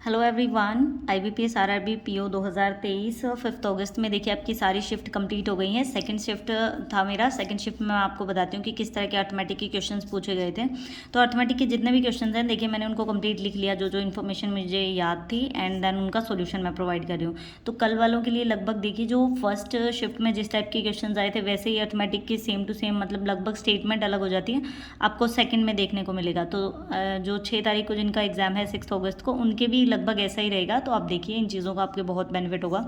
Hello everyone. IBPS RRB PO 2023 5 अगस्त में देखिए आपकी सारी शिफ्ट कंप्लीट हो गई हैं। सेकंड शिफ्ट था मेरा। सेकंड शिफ्ट में मैं आपको बताती हूँ कि किस तरह के अर्थमेटिक के क्वेश्चंस पूछे गए थे। तो अर्थमेटिक के जितने भी क्वेश्चंस हैं देखिए मैंने उनको कंप्लीट लिख लिया, जो जो इन्फॉर्मेशन मुझे याद थी, एंड देन उनका सोल्यूशन मैं प्रोवाइड कर रही हूँ। तो कल वालों के लिए लगभग देखिए जो फर्स्ट शिफ्ट में जिस टाइप के क्वेश्चन आए थे वैसे ही अर्थमेटिक की सेम टू सेम, मतलब लगभग स्टेटमेंट अलग हो जाती है, आपको सेकेंड में देखने को मिलेगा। तो जो 6 तारीख को जिनका एग्जाम है 6 अगस्त को, उनके भी लगभग ऐसा ही रहेगा। तो आप देखिए इन चीज़ों का आपके बहुत बेनिफिट होगा।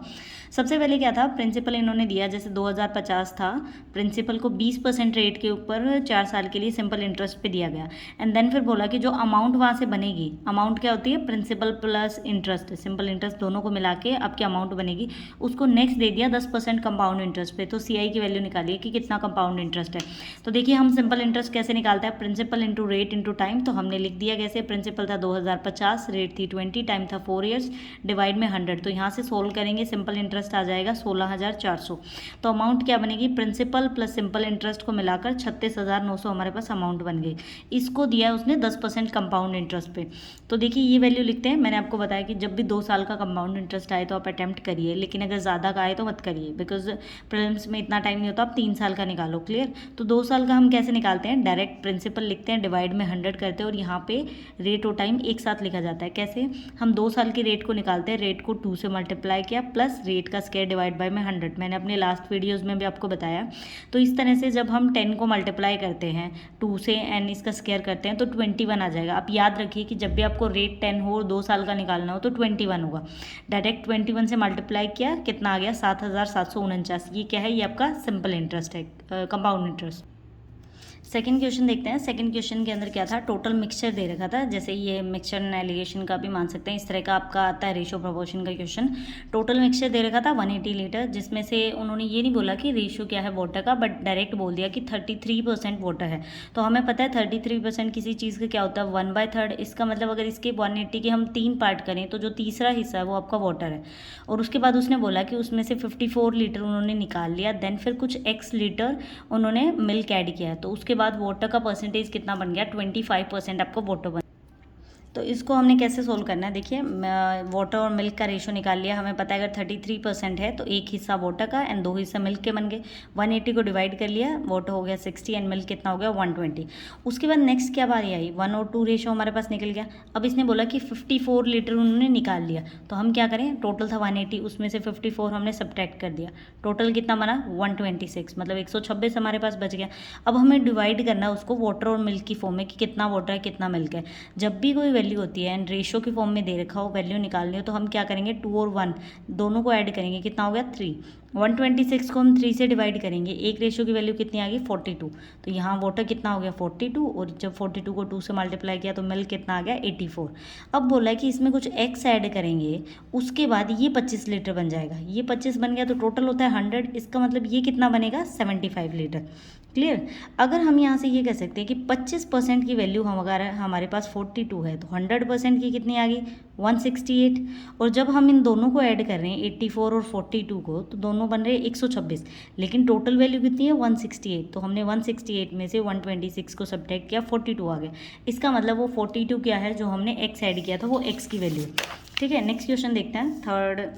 सबसे पहले क्या था, प्रिंसिपल इन्होंने दिया, जैसे 2050 था, प्रिंसिपल को 20% रेट के ऊपर 4 साल के लिए सिंपल इंटरेस्ट पे दिया गया। एंड देन फिर बोला कि जो अमाउंट वहाँ से बनेगी, अमाउंट क्या होती है, principal plus interest, simple interest दोनों को मिला के आपकी अमाउंट बनेगी, उसको नेक्स्ट दे दिया 10% कंपाउंड इंटरेस्ट पे। तो CI की वैल्यू निकालिए कि कितना कंपाउंड इंटरेस्ट है। तो देखिए हम सिंपल इंटरेस्ट कैसे निकालते हैं, principal into rate into time. तो हमने लिख दिया कैसे, प्रिंसिपल था 2050, रेट थी 20, टाइम था 4 ईयर्स, डिवाइड में 100। तो यहाँ से सोल्व करेंगे, सिंपल इंटरेस्ट आ जाएगा 16,400। तो अमाउंट क्या बनेगी, प्रिंसिपल प्लस सिंपल इंटरेस्ट को मिलाकर 36,900 हमारे पास अमाउंट बन गई। इसको दिया है उसने 10% कंपाउंड इंटरेस्ट पे। तो देखिए ये वैल्यू लिखते हैं। मैंने आपको बताया कि जब भी 2 साल का कंपाउंड इंटरेस्ट आए तो आप अटैम्प्ट करिए, लेकिन अगर ज़्यादा का आए तो मत करिए, बिकॉज प्रीलिम्स में इतना टाइम नहीं होता, आप 3 साल का निकालो। क्लियर। तो 2 साल का हम कैसे निकालते हैं, डायरेक्ट प्रिंसिपल लिखते हैं, डिवाइड में 100 करते हैं, और यहाँ पे रेट और टाइम एक साथ लिखा जाता है। कैसे, हम 2 साल की रेट को निकालते हैं, रेट को 2 से मल्टीप्लाई किया प्लस रेट का स्क्वायर डिवाइड बाय में 100। मैंने अपने लास्ट वीडियोस में भी आपको बताया। तो इस तरह से जब हम 10 को मल्टीप्लाई करते हैं 2 से एंड इसका स्क्वायर करते हैं तो 21 आ जाएगा। आप याद रखिए कि जब भी आपको रेट 10 हो और 2 साल का निकालना हो तो 21 होगा। डायरेक्ट 21 से मल्टीप्लाई किया, कितना आ गया, 7,749। ये क्या है, ये आपका सिंपल इंटरेस्ट है, कंपाउंड इंटरेस्ट। सेकंड क्वेश्चन देखते हैं। सेकंड क्वेश्चन के अंदर क्या था, टोटल मिक्सचर दे रखा था, जैसे ये मिक्सचर एलिगेशन का भी मान सकते हैं, इस तरह का आपका आता है रेशो प्रोपोर्शन का क्वेश्चन। टोटल मिक्सचर दे रखा था 180 लीटर, जिसमें से उन्होंने ये नहीं बोला कि रेशियो क्या है वाटर का, बट डायरेक्ट बोल दिया कि 33% वाटर है। तो हमें पता है 33% किसी चीज़ का क्या होता है, 1/3। इसका मतलब अगर इसके 180 के हम 3 पार्ट करें तो जो तीसरा हिस्सा है वो आपका वाटर है। और उसके बाद उसने बोला कि उसमें से 54 लीटर उन्होंने निकाल लिया, देन फिर कुछ x लीटर उन्होंने मिल्क ऐड किया है। तो उसके बाद वाटर का परसेंटेज कितना बन गया, 25% आपको वाटर बन। तो इसको हमने कैसे सोल्व करना है, देखिए वाटर और मिल्क का रेशो निकाल लिया। हमें पता है अगर 33% है तो एक हिस्सा वाटर का एंड 2 हिस्सा मिल्क के बन गए। 180 को डिवाइड कर लिया, वाटर हो गया 60 एंड मिल्क कितना हो गया 120। उसके बाद नेक्स्ट क्या बारी आई, 1 और 2 रेशो हमारे पास निकल गया। अब इसने बोला कि 54 लीटर उन्होंने निकाल लिया, तो हम क्या करें, टोटल था 180, उसमें से 54 हमने सब्ट्रैक्ट कर दिया, टोटल कितना बना 126, मतलब 126 हमारे पास बच गया। अब हमें डिवाइड करना है उसको वाटर और मिल्क की फॉर्म में कि कितना वाटर है कितना मिल्क है। जब भी कोई वैल्यू होती है एंड रेशो की फॉर्म में दे रखा हो, वैल्यू निकालनी हो, तो हम क्या करेंगे, 2 और 1 दोनों को ऐड करेंगे, कितना हो गया 3। 126 को हम 3 से डिवाइड करेंगे, एक रेशो की वैल्यू कितनी आ गई 42। तो यहाँ वाटर कितना हो गया 42, और जब 42 को 2 से मल्टीप्लाई किया तो मिल्क कितना आ गया 84। अब बोला है कि इसमें कुछ एक्स ऐड करेंगे, उसके बाद ये 25 लीटर बन जाएगा। ये 25 बन गया तो टोटल होता है 100, इसका मतलब ये कितना बनेगा 75 लीटर। क्लियर। अगर हम यहाँ से ये कह सकते हैं कि 25% की वैल्यू हम अगर हमारे पास 42 है तो 100% की कितनी आ गई 168। और जब हम इन दोनों को ऐड कर रहे हैं 84 और 42 को, तो दोनों बन रहे हैं 126, लेकिन टोटल वैल्यू कितनी है 168। तो हमने 168 में से 126 को सब्ट्रैक्ट किया, 42 आ गया। इसका मतलब वो 42 क्या है, जो हमने एक्स ऐड किया था वो एक्स की वैल्यू। ठीक है, नेक्स्ट क्वेश्चन देखते हैं। थर्ड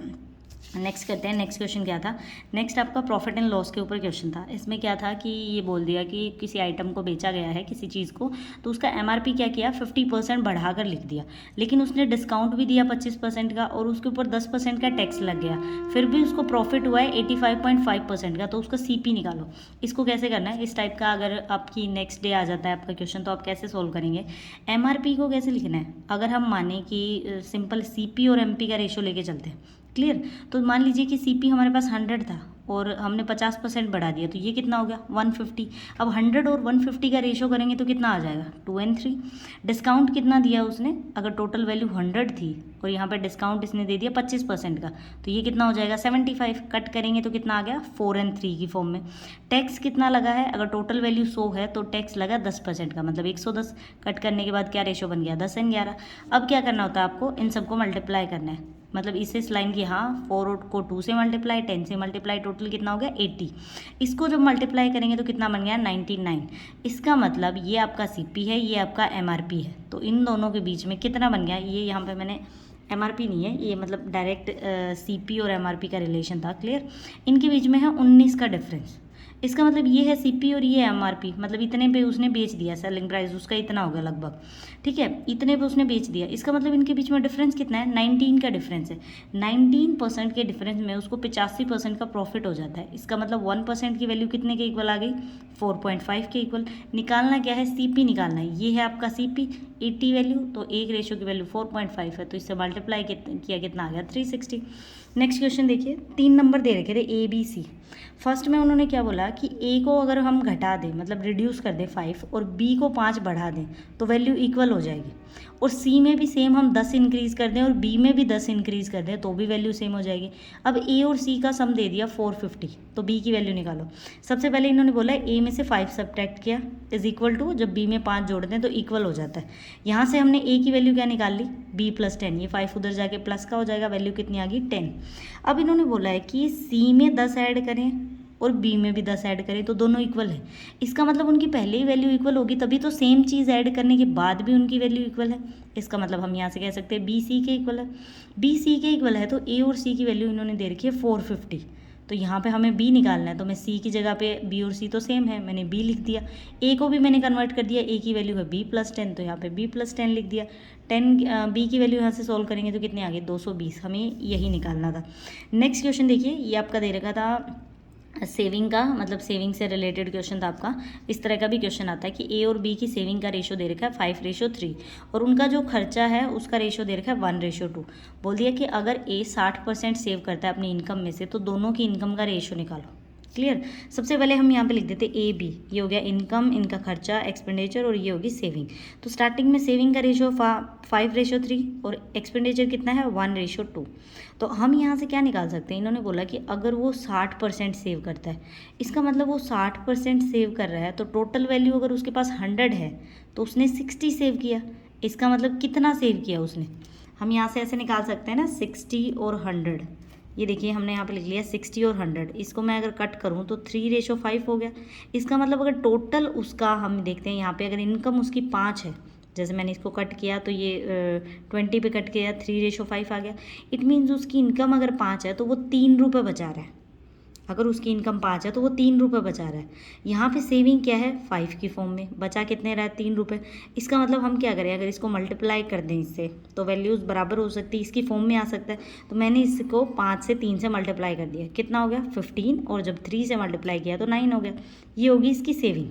नेक्स्ट करते हैं। नेक्स्ट क्वेश्चन क्या था, नेक्स्ट आपका प्रॉफिट एंड लॉस के ऊपर क्वेश्चन था। इसमें क्या था कि ये बोल दिया कि किसी आइटम को बेचा गया है, किसी चीज़ को, तो उसका MRP क्या किया 50% बढ़ाकर लिख दिया, लेकिन उसने डिस्काउंट भी दिया 25% का, और उसके ऊपर 10% का टैक्स लग गया, फिर भी उसको प्रॉफिट हुआ है 85.5% का। तो उसका CP निकालो। इसको कैसे करना है, इस टाइप का अगर आपकी नेक्स्ट डे आ जाता है आपका क्वेश्चन, तो आप कैसे सोल्व करेंगे। MRP को कैसे लिखना है, अगर हम माने कि सिंपल CP और MP का रेशो लेके चलते हैं। क्लियर। तो मान लीजिए कि CP हमारे पास 100 था और हमने 50% बढ़ा दिया, तो ये कितना हो गया 150। अब 100 और 150 का रेशो करेंगे तो कितना आ जाएगा 2 and 3। डिस्काउंट कितना दिया उसने, अगर टोटल वैल्यू 100 थी और यहाँ पे डिस्काउंट इसने दे दिया 25% का, तो ये कितना हो जाएगा 75। कट करेंगे तो कितना आ गया 4 and 3 की फॉर्म में। टैक्स कितना लगा है, अगर टोटल वैल्यू 100 है तो टैक्स लगा 10% का, मतलब 110। कट करने के बाद क्या रेशो बन गया 10 and 11। अब क्या करना होता है आपको, इन सबको मल्टीप्लाई करना है, मतलब इस लाइन की, हाँ 4 को 2 से मल्टीप्लाई, 10 से मल्टीप्लाई, टोटल कितना हो गया 80। इसको जब मल्टीप्लाई करेंगे तो कितना बन गया 99। इसका मतलब ये आपका CP है, ये आपका MRP है, तो इन दोनों के बीच में कितना बन गया, ये यहाँ पे मैंने MRP नहीं है ये, मतलब डायरेक्ट CP और MRP का रिलेशन था। क्लियर। इनके बीच में है 19 का डिफरेंस। इसका मतलब ये है CP और ये MRP, मतलब इतने पे उसने बेच दिया, सेलिंग प्राइस उसका इतना हो गया लगभग, ठीक है, इतने पे उसने बेच दिया। इसका मतलब इनके बीच में डिफरेंस कितना है, 19 का डिफरेंस है। 19% के डिफरेंस में उसको 85% का प्रॉफिट हो जाता है। इसका मतलब 1% की वैल्यू कितने के इक्वल आ गई, 4.5 के इक्वल। निकालना क्या है, CP निकालना है। ये है आपका CP 80 वैल्यू, तो 1 रेशो की वैल्यू 4.5 है, तो इससे मल्टीप्लाई किया कितना आ गया, 360। नेक्स्ट क्वेश्चन देखिए, 3 नंबर दे रखे थे ABC। फर्स्ट में उन्होंने क्या बोला कि A को अगर हम घटा दें, मतलब रिड्यूस कर दें 5 और B को 5 बढ़ा दें तो वैल्यू इक्वल हो जाएगी। और C में भी सेम हम 10 इंक्रीज़ कर दें और B में भी 10 इंक्रीज़ कर दें तो भी वैल्यू सेम हो जाएगी। अब A और C का सम दे दिया 450, तो B की वैल्यू निकालो। सबसे पहले इन्होंने बोला A में से 5 सब्ट्रैक्ट किया इज इक्वल टू, जब B में 5 जोड़ दें तो इक्वल हो जाता है। यहाँ से हमने A की वैल्यू क्या निकाल ली, B + 10, ये 5 उधर जाके प्लस का हो जाएगा, वैल्यू कितनी आ गई 10। अब इन्होंने बोला है कि C में 10 ऐड करें और B में भी 10 ऐड करें तो दोनों इक्वल है। इसका मतलब उनकी पहले ही वैल्यू इक्वल होगी, तभी तो सेम चीज़ ऐड करने के बाद भी उनकी वैल्यू इक्वल है। इसका मतलब हम यहाँ से कह सकते हैं B C के इक्वल है। B C के इक्वल है तो A और C की वैल्यू इन्होंने दे रखी है 450, तो यहाँ पे हमें B निकालना है, तो मैं C की जगह पे B और C तो सेम है, मैंने B लिख दिया। A को भी मैंने कन्वर्ट कर दिया, A की वैल्यू है B + 10, तो यहाँ पे B + 10 लिख दिया। 10 B की वैल्यू यहाँ से सॉल्व करेंगे तो कितने आ गए, 220। हमें यही निकालना था। नेक्स्ट क्वेश्चन देखिए, ये आपका दे रखा था सेविंग का, मतलब सेविंग से रिलेटेड क्वेश्चन था आपका। इस तरह का भी क्वेश्चन आता है कि A और B की सेविंग का रेशो दे रखा है 5:3 और उनका जो खर्चा है उसका रेशो दे रखा है 1:2। बोल दिया कि अगर A 60% सेव करता है अपनी इनकम में से तो दोनों की इनकम का रेशो निकालो। क्लियर। सबसे पहले हम यहाँ पे लिख देते AB, ये हो गया इनकम, इनका खर्चा एक्सपेंडिचर, और ये होगी सेविंग। तो स्टार्टिंग में सेविंग का रेशो 5:3 और एक्सपेंडिचर कितना है 1:2। तो हम यहाँ से क्या निकाल सकते हैं, इन्होंने बोला कि अगर वो 60% सेव करता है, इसका मतलब वो 60% सेव कर रहा है, तो टोटल वैल्यू अगर उसके पास 100 है तो उसने 60 सेव किया। इसका मतलब कितना सेव किया उसने, हम यहाँ से ऐसे निकाल सकते हैं ना, 60 और 100। ये देखिए हमने यहाँ पे लिख लिया 60 और 100, इसको मैं अगर कट करूँ तो 3:5 हो गया। इसका मतलब अगर टोटल उसका हम देखते हैं यहाँ पे, अगर इनकम उसकी 5 है, जैसे मैंने इसको कट किया तो ये 20 पे कट किया, 3:5 आ गया। इट मीन्स उसकी इनकम अगर 5 है तो वो 3 रुपये बचा रहा है। अगर उसकी इनकम 5 है तो वो 3 रुपये बचा रहा है। यहाँ पे सेविंग क्या है, 5 की फॉर्म में, बचा कितने रहा है, 3 रुपये। इसका मतलब हम क्या करें, अगर इसको मल्टीप्लाई कर दें इससे तो वैल्यूज़ बराबर हो सकती है, इसकी फॉर्म में आ सकता है। तो मैंने इसको 5 से 3 से मल्टीप्लाई कर दिया, कितना हो गया 15, और जब 3 से मल्टीप्लाई किया तो 9 हो गया। ये होगी इसकी सेविंग।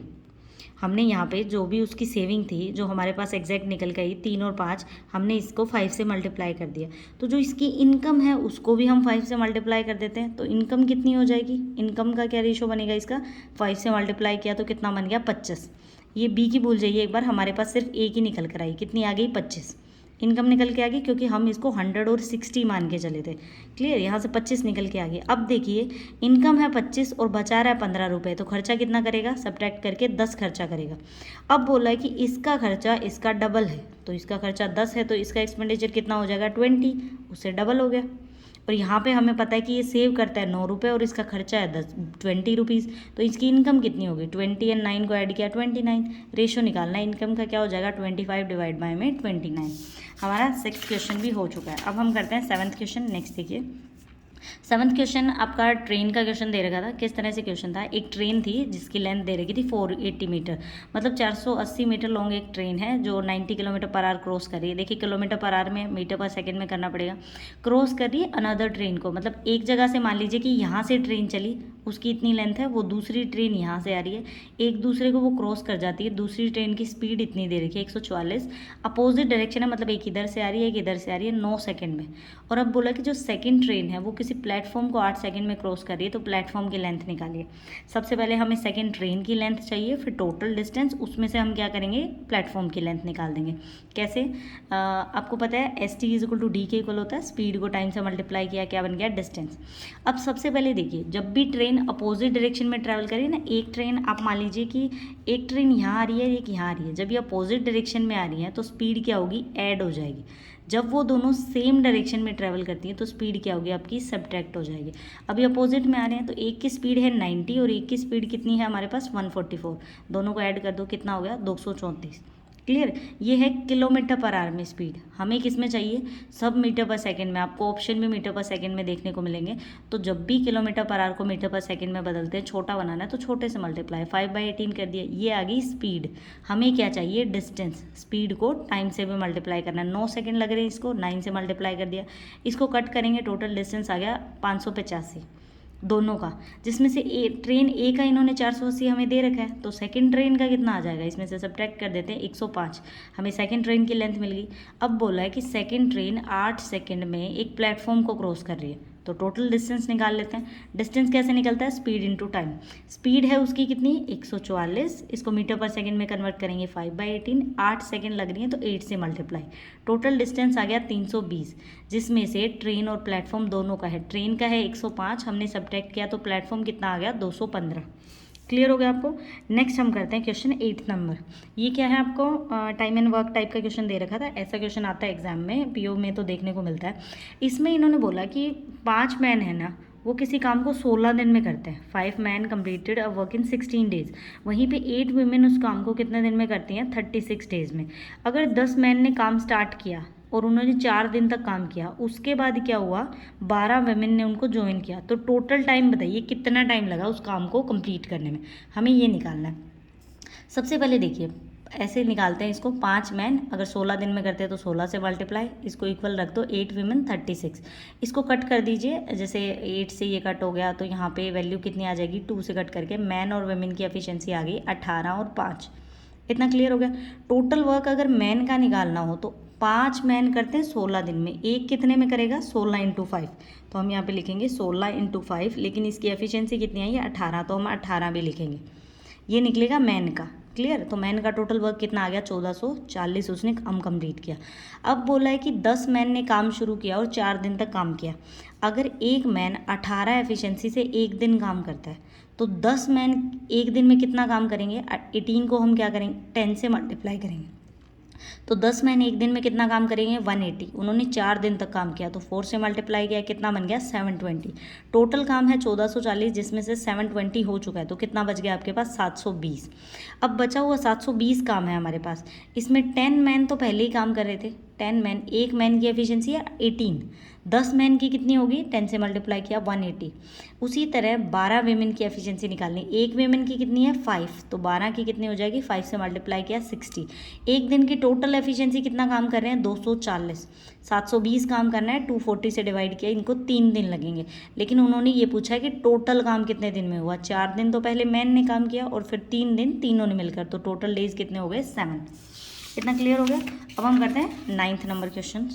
हमने यहाँ पे जो भी उसकी सेविंग थी, जो हमारे पास एग्जैक्ट निकल गई 3 और 5, हमने इसको 5 से मल्टीप्लाई कर दिया। तो जो इसकी इनकम है उसको भी हम 5 से मल्टीप्लाई कर देते हैं, तो इनकम कितनी हो जाएगी, इनकम का क्या रेशो बनेगा इसका, 5 से मल्टीप्लाई किया तो कितना बन गया 25। ये B की भूल जाइए एक बार, हमारे पास सिर्फ A की निकल कर आई, कितनी आ गई 25। इनकम निकल के आ गई क्योंकि हम इसको 100 और 60 मान के चले थे। क्लियर। यहाँ से 25 निकल के आ गई। अब देखिए इनकम है 25 और बचा रहा है 15 रुपये, तो खर्चा कितना करेगा, सब्ट्रैक्ट करके 10 खर्चा करेगा। अब बोला है कि इसका खर्चा इसका डबल है, तो इसका खर्चा 10 है तो इसका एक्सपेंडिचर कितना हो जाएगा 20, उससे डबल हो गया। और यहाँ पे हमें पता है कि ये सेव करता है 9 रुपये और इसका खर्चा है 20 रुपीज़, तो इसकी इनकम कितनी होगी, 20 और 9 को ऐड किया 29। रेशो निकालना है इनकम का, क्या हो जाएगा 25 डिवाइड बाय में 29। हमारा 6th क्वेश्चन भी हो चुका है। अब हम करते हैं 7th क्वेश्चन। नेक्स्ट देखिए 7th क्वेश्चन आपका ट्रेन का क्वेश्चन दे रखा था। किस तरह से क्वेश्चन था, एक ट्रेन थी जिसकी लेंथ दे रखी थी 480 मीटर, मतलब 480 मीटर लॉन्ग एक ट्रेन है जो 90 किलोमीटर पर आवर क्रॉस कर रही है। देखिए किलोमीटर पर आवर में मीटर पर सेकंड में करना पड़ेगा। क्रॉस कर रही है अनदर ट्रेन को, मतलब एक जगह से मान लीजिए कि यहाँ से ट्रेन चली, उसकी इतनी लेंथ है, वो दूसरी ट्रेन यहाँ से आ रही है, एक दूसरे को वो क्रॉस कर जाती है। दूसरी ट्रेन की स्पीड इतनी दे रखी है 144, अपोजिट डायरेक्शन है, मतलब एक इधर से आ रही है एक इधर से आ रही है 9 सेकंड में। और अब बोला कि जो सेकंड ट्रेन है वो किसी प्लेटफॉर्म को 8 सेकंड में क्रॉस कर रही है, तो प्लेटफॉर्म की लेंथ निकालिए। सबसे पहले हमें सेकंड ट्रेन की लेंथ चाहिए, फिर टोटल डिस्टेंस, उसमें से हम क्या करेंगे प्लेटफॉर्म की लेंथ निकाल देंगे। कैसे, आपको पता है ST = D के इक्वल होता है, स्पीड को टाइम से मल्टीप्लाई किया, क्या बन गया डिस्टेंस। अब सबसे पहले देखिए जब भी ट्रेन अपोजिट डायरेक्शन में ट्रैवल करिए ना, एक ट्रेन आप मान लीजिए कि एक ट्रेन यहाँ आ रही है एक यहाँ आ रही है, जब ये अपोजिट डायरेक्शन में आ रही है तो स्पीड क्या होगी, ऐड हो जाएगी। जब वो दोनों सेम डायरेक्शन में ट्रैवल करती हैं तो स्पीड क्या होगी आपकी, सब्ट्रैक्ट हो जाएगी। अभी अपोजिट में आ रहे हैं तो एक की स्पीड है 90 और एक की स्पीड कितनी है हमारे पास 144, दोनों को ऐड कर दो कितना हो गया 234। क्लियर। ये है किलोमीटर पर आवर में स्पीड, हमें किस में चाहिए, सब मीटर पर सेकंड में। आपको ऑप्शन में मीटर पर सेकंड में देखने को मिलेंगे। तो जब भी किलोमीटर पर आवर को मीटर पर सेकंड में बदलते हैं, छोटा बनाना है तो छोटे से मल्टीप्लाई, 5/18 कर दिया। ये आ गई स्पीड। हमें क्या चाहिए, डिस्टेंस। स्पीड को टाइम से भी मल्टीप्लाई करना है, 9 सेकेंड लग रहे हैं, इसको 9 से मल्टीप्लाई कर दिया। इसको कट करेंगे, टोटल डिस्टेंस आ गया 585 दोनों का, जिसमें से ट्रेन ए का इन्होंने 480 हमें दे रखा है, तो सेकंड ट्रेन का कितना आ जाएगा, इसमें से सब्ट्रैक्ट कर देते हैं 105। हमें सेकंड ट्रेन की लेंथ मिल गई। अब बोला है कि सेकंड ट्रेन 8 सेकंड में एक प्लेटफॉर्म को क्रॉस कर रही है, तो टोटल डिस्टेंस निकाल लेते हैं। डिस्टेंस कैसे निकलता है, स्पीड इनटू टाइम। स्पीड है उसकी कितनी, 144, इसको मीटर पर सेकंड में कन्वर्ट करेंगे 5/18, 8 सेकंड लग रही है तो 8 से मल्टीप्लाई, टोटल डिस्टेंस आ गया 320, जिसमें से ट्रेन और प्लेटफॉर्म दोनों का है। ट्रेन का है 105, हमने सब्ट्रैक्ट किया तो प्लेटफॉर्म कितना आ गया, 215। क्लियर हो गया आपको। नेक्स्ट हम करते हैं क्वेश्चन 8 नंबर। ये क्या है, आपको टाइम एंड वर्क टाइप का क्वेश्चन दे रखा था। ऐसा क्वेश्चन आता है एग्जाम में, पीओ में तो देखने को मिलता है। इसमें इन्होंने बोला कि 5 मैन है ना, वो किसी काम को 16 दिन में करते हैं। 5 man completed a work in 16 days. वहीं पे 8 वुमेन उस काम को कितने दिन में करती हैं, 36 डेज में। अगर 10 मैन ने काम स्टार्ट किया और उन्होंने 4 दिन तक काम किया, उसके बाद क्या हुआ, 12 वेमेन ने उनको ज्वाइन किया, तो टोटल टाइम बताइए कितना टाइम लगा उस काम को कंप्लीट करने में, हमें ये निकालना है। सबसे पहले देखिए, ऐसे निकालते हैं इसको। 5 मैन अगर 16 दिन में करते हैं तो 16 से मल्टीप्लाई, इसको इक्वल रख दो, 8 वीमेन 36। इसको कट कर दीजिए, जैसे 8 से ये कट हो गया तो यहाँ पे वैल्यू कितनी आ जाएगी, 2 से कट करके मैन और वेमेन की एफिशिएंसी आ गई 18 और 5। इतना क्लियर हो गया। टोटल वर्क अगर मैन का निकालना हो तो 5 मैन करते हैं 16 दिन में, एक कितने में करेगा, 16 × 5। तो हम यहाँ पे लिखेंगे 16 × 5, लेकिन इसकी एफिशिएंसी कितनी आई है, 18, तो हम 18 भी लिखेंगे। ये निकलेगा मैन का। क्लियर। तो मैन का टोटल वर्क कितना आ गया, 1440 उसने काम कंप्लीट किया। अब बोला है कि 10 मैन ने काम शुरू किया और 4 दिन तक काम किया। अगर एक मैन 18 एफिशिएंसी से एक दिन काम करता है तो 10 मैन एक दिन में कितना काम करेंगे, 18 को हम क्या करेंगे, 10 से मल्टीप्लाई करेंगे, तो 10 मैन एक दिन में कितना काम करेंगे, 180। उन्होंने 4 दिन तक काम किया तो 4 से मल्टीप्लाई किया, कितना बन गया, 720। टोटल काम है 1440, जिसमें से 720 हो चुका है, तो कितना बच गया आपके पास, 720। अब बचा हुआ 720 काम है हमारे पास। इसमें 10 मैन तो पहले ही काम कर रहे थे, 10 मैन, एक मैन की एफिशिएंसी है 18, 10 मैन की कितनी होगी, 10 से मल्टीप्लाई किया 180। उसी तरह 12 वेमेन की एफिशिएंसी निकालनी, एक वेमेन की कितनी है 5, तो 12 की कितनी हो जाएगी, 5 से मल्टीप्लाई किया 60। एक दिन की टोटल एफिशिएंसी कितना काम कर रहे हैं, 240। 720 काम करना है, 240 से डिवाइड किया, इनको 3 दिन लगेंगे। लेकिन उन्होंने ये पूछा है कि टोटल काम कितने दिन में हुआ, 4 दिन तो पहले मैन ने काम किया और फिर 3 दिन तीनों ने मिलकर, तो टोटल डेज कितने हो गए, 7। इतना क्लियर हो गया। अब हम करते हैं 9th नंबर क्वेश्चन।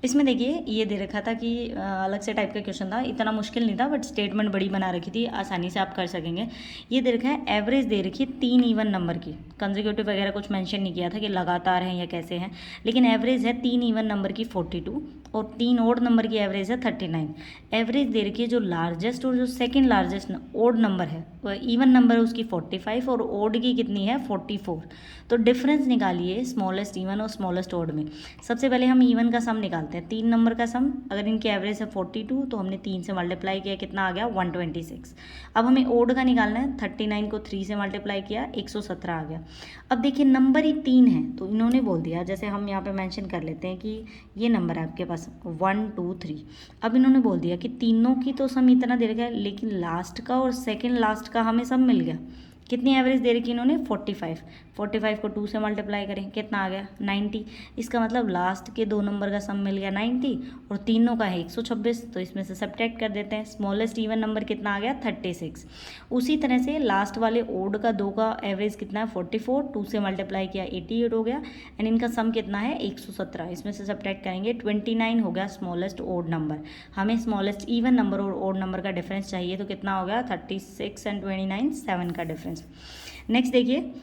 इसमें देखिए ये दे रखा था कि अलग से टाइप का क्वेश्चन था, इतना मुश्किल नहीं था, बट स्टेटमेंट बड़ी बना रखी थी, आसानी से आप कर सकेंगे। ये दे रखा है एवरेज दे रखी है 3 इवन नंबर की, कंसेक्यूटिव वगैरह कुछ मेंशन नहीं किया था कि लगातार हैं या कैसे हैं, लेकिन एवरेज है 3 इवन नंबर की 42 और 3 ओड नंबर की एवरेज है 39। एवरेज दे रखी है जो लार्जेस्ट और जो सेकेंड लार्जेस्ट ओड नंबर है, इवन नंबर है उसकी 45 और ओड की कितनी है 44। तो डिफरेंस निकालिए स्मॉलेस्ट इवन और स्मॉलेस्ट ओड में। सबसे पहले हम इवन का सम निकालते हैं, 3 नंबर का सम। अगर इनकी एवरेज है 42 तो हमने 3 से मल्टीप्लाई किया, कितना आ गया 126। अब हमें ओड का निकालना है, 39 को 3 से मल्टीप्लाई किया 117 आ गया। अब देखिए नंबर ही 3 है तो इन्होंने बोल दिया, जैसे हम यहाँ पे मेंशन कर लेते हैं कि ये नंबर है आपके पास 1 2 3। अब इन्होंने बोल दिया कि तीनों की तो सम इतना दे रखा है, लेकिन लास्ट का और सेकेंड लास्ट का हमें सम मिल गया। कितनी एवरेज दे रखी इन्होंने 45। 45 को 2 से मल्टीप्लाई करें, कितना आ गया 90। इसका मतलब लास्ट के 2 नंबर का सम मिल गया 90 और तीनों का है 126, तो इसमें से सब्ट्रैक्ट कर देते हैं। स्मॉलेस्ट इवन नंबर कितना आ गया 36। उसी तरह से लास्ट वाले ओड का 2 का एवरेज कितना है 44, 2 से मल्टीप्लाई किया 88 हो गया, एंड इनका सम कितना है 117। इसमें से सब्ट्रैक्ट करेंगे 29 हो गया स्मॉलेस्ट ओड नंबर। हमें स्मॉलेस्ट इवन नंबर और ओड नंबर का डिफरेंस चाहिए, तो कितना हो गया 36 एंड 29 7 का डिफरेंस। नेक्स्ट देखिए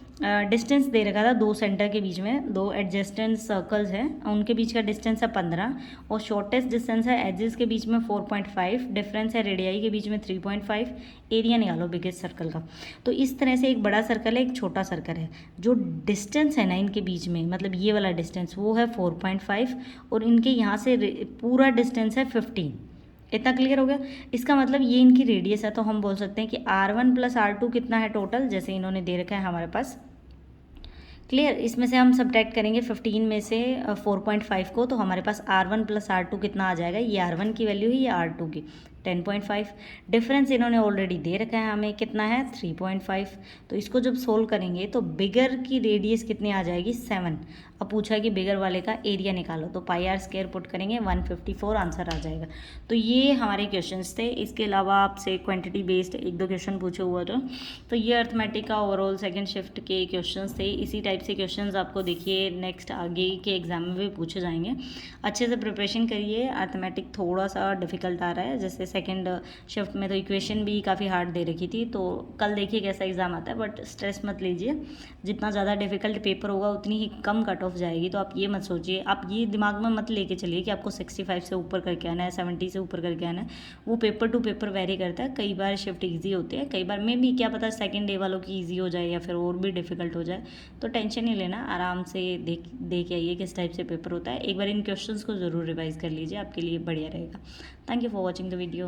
डिस्टेंस दे रखा था 2 सेंटर के बीच में, 2 एडजेस्टेंट सर्कल्स हैं, उनके बीच का डिस्टेंस है 15 और शॉर्टेस्ट डिस्टेंस है एजेस के बीच में 4.5, डिफरेंस है रेडियाई के बीच में 3.5। एरिया निकालो बिगेस्ट सर्कल का। तो इस तरह से एक बड़ा सर्कल है, एक छोटा सर्कल है, जो डिस्टेंस है ना इनके बीच में, मतलब ये वाला डिस्टेंस वो है 4.5 और इनके यहाँ से पूरा डिस्टेंस है 15। इतना क्लियर हो गया। इसका मतलब ये इनकी रेडियस है, तो हम बोल सकते हैं कि R1 + R2 कितना है टोटल, जैसे इन्होंने दे रखा है हमारे पास। क्लियर। इसमें से हम सब्ट्रैक्ट करेंगे 15 में से 4.5 को, तो हमारे पास R1 + R2 कितना आ जाएगा, ये R1 की वैल्यू है, ये R2 की 10.5। डिफरेंस इन्होंने ऑलरेडी दे रखा है हमें, कितना है 3.5। तो इसको जब सोल्व करेंगे तो बिगर की रेडियस कितनी आ जाएगी 7। अब पूछा कि बिगर वाले का एरिया निकालो, तो πr² पुट करेंगे 154 आंसर आ जाएगा। तो ये हमारे क्वेश्चंस थे। इसके अलावा आपसे क्वांटिटी बेस्ड 1-2 क्वेश्चन पूछे हुआ था। तो ये अर्थमेटिक का ओवरऑल सेकंड शिफ्ट के क्वेश्चंस थे। इसी टाइप से क्वेश्चंस आपको देखिए नेक्स्ट आगे के एग्जाम में भी पूछे जाएंगे। अच्छे से प्रिपरेशन करिए। अर्थमेटिक थोड़ा सा डिफिकल्ट आ रहा है, जैसे सेकंड शिफ्ट में तो इक्वेशन भी काफ़ी हार्ड दे रखी थी, तो कल देखिए कैसा एग्ज़ाम आता है, बट स्ट्रेस मत लीजिए। जितना ज़्यादा डिफिकल्ट पेपर होगा उतनी ही कम कट ऑफ जाएगी। तो आप ये मत सोचिए, आप ये दिमाग में मत लेके चलिए कि आपको 65 से ऊपर करके आना है, 70 से ऊपर करके आना है। वो पेपर टू पेपर वेरी करता है। कई बार शिफ्ट ईजी होती है, कई बार में भी क्या पता सेकेंड डे वालों की ईजी हो जाए या फिर और भी डिफिकल्ट हो जाए। तो टेंशन नहीं लेना, आराम से देख आइए किस टाइप से पेपर होता है। एक बार इन क्वेश्चंस को ज़रूर रिवाइज कर लीजिए, आपके लिए बढ़िया रहेगा। Thank you for watching the video.